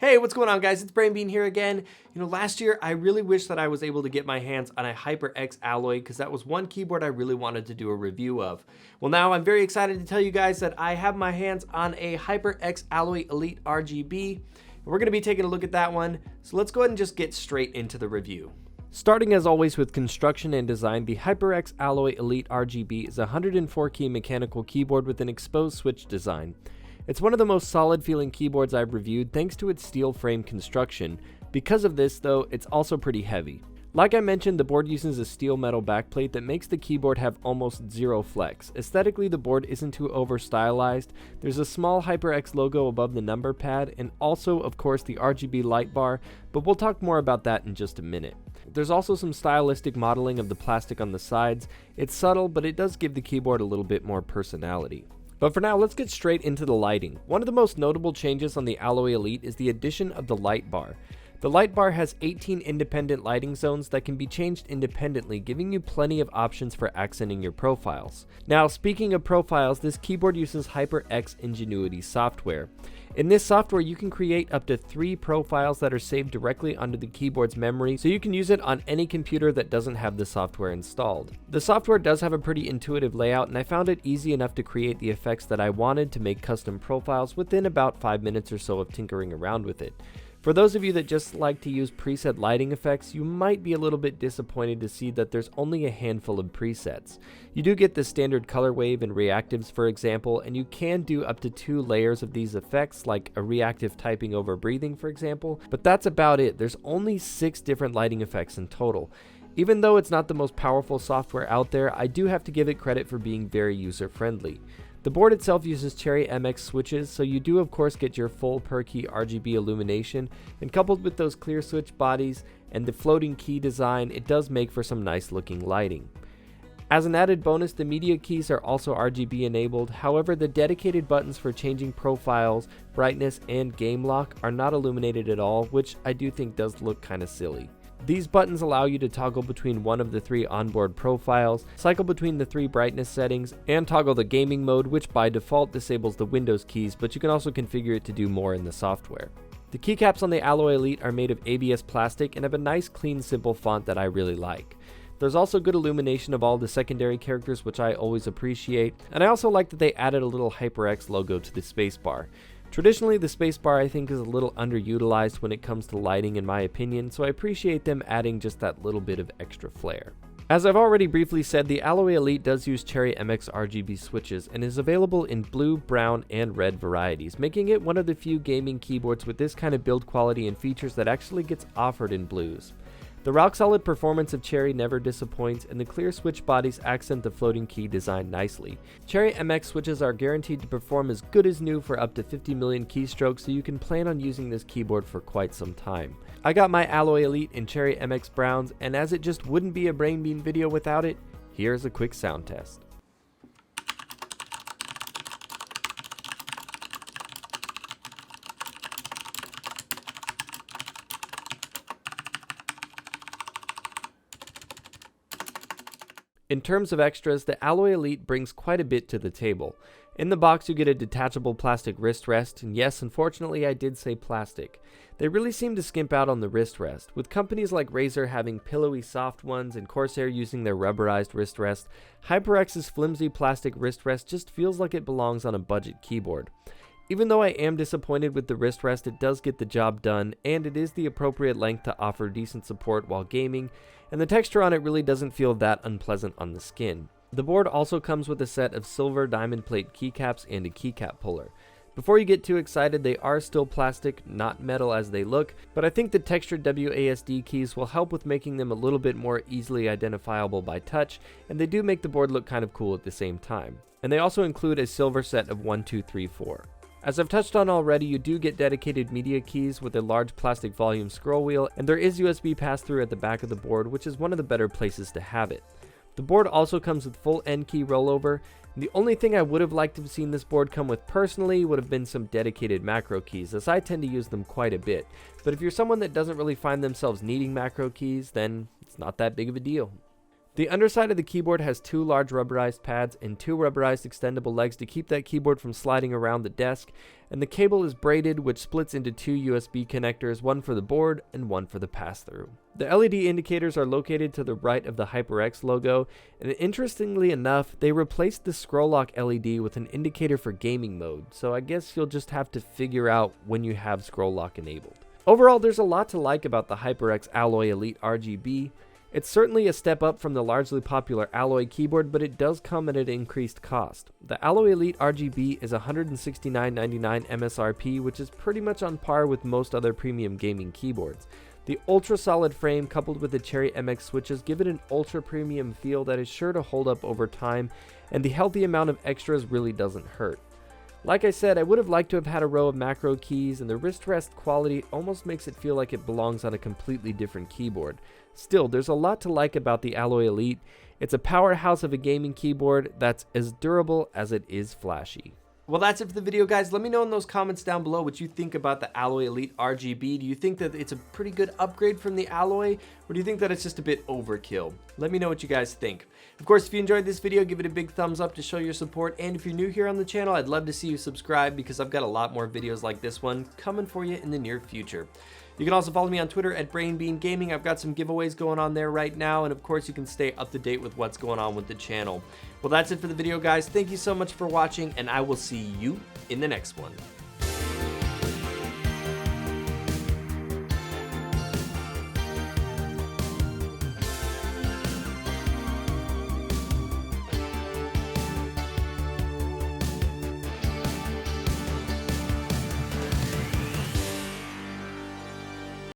Hey, what's going on, guys? It's Brainbean here again. Last year I really wish that I was able to get my hands on a HyperX Alloy because that was one keyboard I really wanted to do a review of. Well, now I'm very excited to tell you guys that I have my hands on a HyperX Alloy Elite RGB. We're going to be taking a look at that one, so let's go ahead and just get straight into the review. Starting as always with construction and design, the HyperX Alloy Elite RGB is a 104 key mechanical keyboard with an exposed switch design. It's one of the most solid feeling keyboards I've reviewed thanks to its steel frame construction. Because of this though, it's also pretty heavy. Like I mentioned, the board uses a steel metal backplate that makes the keyboard have almost zero flex. Aesthetically, the board isn't too over stylized. There's a small HyperX logo above the number pad and also of course the RGB light bar, but we'll talk more about that in just a minute. There's also some stylistic modeling of the plastic on the sides. It's subtle, but it does give the keyboard a little bit more personality. But for now, let's get straight into the lighting. One of the most notable changes on the Alloy Elite is the addition of the light bar. The light bar has 18 independent lighting zones that can be changed independently, giving you plenty of options for accenting your profiles. Now, speaking of profiles, this keyboard uses HyperX Ingenuity software. In this software, you can create up to 3 profiles that are saved directly onto the keyboard's memory, so you can use it on any computer that doesn't have the software installed. The software does have a pretty intuitive layout, and I found it easy enough to create the effects that I wanted to make custom profiles within about 5 minutes or so of tinkering around with it. For those of you that just like to use preset lighting effects, you might be a little bit disappointed to see that there's only a handful of presets. You do get the standard color wave and reactives, for example, and you can do up to 2 layers of these effects, like a reactive typing over breathing, for example, but that's about it. There's only 6 different lighting effects in total. Even though it's not the most powerful software out there, I do have to give it credit for being very user-friendly. The board itself uses Cherry MX switches, so you do of course get your full per key RGB illumination, and coupled with those clear switch bodies and the floating key design, it does make for some nice looking lighting. As an added bonus, the media keys are also RGB enabled. However, the dedicated buttons for changing profiles, brightness, and game lock are not illuminated at all, which I do think does look kinda silly. These buttons allow you to toggle between one of the 3 onboard profiles, cycle between the 3 brightness settings, and toggle the gaming mode, which by default disables the Windows keys, but you can also configure it to do more in the software. The keycaps on the Alloy Elite are made of ABS plastic and have a nice clean simple font that I really like. There's also good illumination of all the secondary characters, which I always appreciate, and I also like that they added a little HyperX logo to the spacebar. Traditionally, the spacebar I think is a little underutilized when it comes to lighting in my opinion, so I appreciate them adding just that little bit of extra flair. As I've already briefly said, the Alloy Elite does use Cherry MX RGB switches and is available in blue, brown, and red varieties, making it one of the few gaming keyboards with this kind of build quality and features that actually gets offered in blues. The rock-solid performance of Cherry never disappoints, and the clear switch bodies accent the floating key design nicely. Cherry MX switches are guaranteed to perform as good as new for up to 50 million keystrokes, so you can plan on using this keyboard for quite some time. I got my Alloy Elite in Cherry MX Browns, and as it just wouldn't be a Brainbean video without it, here's a quick sound test. In terms of extras, the Alloy Elite brings quite a bit to the table. In the box you get a detachable plastic wrist rest, and yes, unfortunately I did say plastic. They really seem to skimp out on the wrist rest, with companies like Razer having pillowy soft ones and Corsair using their rubberized wrist rest. HyperX's flimsy plastic wrist rest just feels like it belongs on a budget keyboard. Even though I am disappointed with the wrist rest, it does get the job done, and it is the appropriate length to offer decent support while gaming, and the texture on it really doesn't feel that unpleasant on the skin. The board also comes with a set of silver diamond plate keycaps and a keycap puller. Before you get too excited, they are still plastic, not metal as they look, but I think the textured WASD keys will help with making them a little bit more easily identifiable by touch, and they do make the board look kind of cool at the same time. And they also include a silver set of 1, 2, 3, 4. As I've touched on already, you do get dedicated media keys with a large plastic volume scroll wheel, and there is USB pass-through at the back of the board, which is one of the better places to have it. The board also comes with full end key rollover, and the only thing I would have liked to have seen this board come with personally would have been some dedicated macro keys, as I tend to use them quite a bit. But if you're someone that doesn't really find themselves needing macro keys, then it's not that big of a deal. The underside of the keyboard has 2 large rubberized pads and 2 rubberized extendable legs to keep that keyboard from sliding around the desk, and the cable is braided, which splits into 2 USB connectors, one for the board and one for the pass-through. The LED indicators are located to the right of the HyperX logo, and interestingly enough, they replaced the scroll lock LED with an indicator for gaming mode, so I guess you'll just have to figure out when you have scroll lock enabled. Overall, there's a lot to like about the HyperX Alloy Elite RGB. It's certainly a step up from the largely popular Alloy keyboard, but it does come at an increased cost. The Alloy Elite RGB is $169.99 MSRP, which is pretty much on par with most other premium gaming keyboards. The ultra solid frame coupled with the Cherry MX switches give it an ultra premium feel that is sure to hold up over time, and the healthy amount of extras really doesn't hurt. Like I said, I would have liked to have had a row of macro keys, and the wrist rest quality almost makes it feel like it belongs on a completely different keyboard. Still, there's a lot to like about the Alloy Elite. It's a powerhouse of a gaming keyboard that's as durable as it is flashy. Well, that's it for the video, guys. Let me know in those comments down below what you think about the Alloy Elite RGB. Do you think that it's a pretty good upgrade from the Alloy, or do you think that it's just a bit overkill? Let me know what you guys think. Of course, if you enjoyed this video, give it a big thumbs up to show your support, and if you're new here on the channel, I'd love to see you subscribe because I've got a lot more videos like this one coming for you in the near future. You can also follow me on Twitter at Brainbean Gaming. I've got some giveaways going on there right now, and of course you can stay up to date with what's going on with the channel. Well, that's it for the video, guys. Thank you so much for watching, and I will see you in the next one.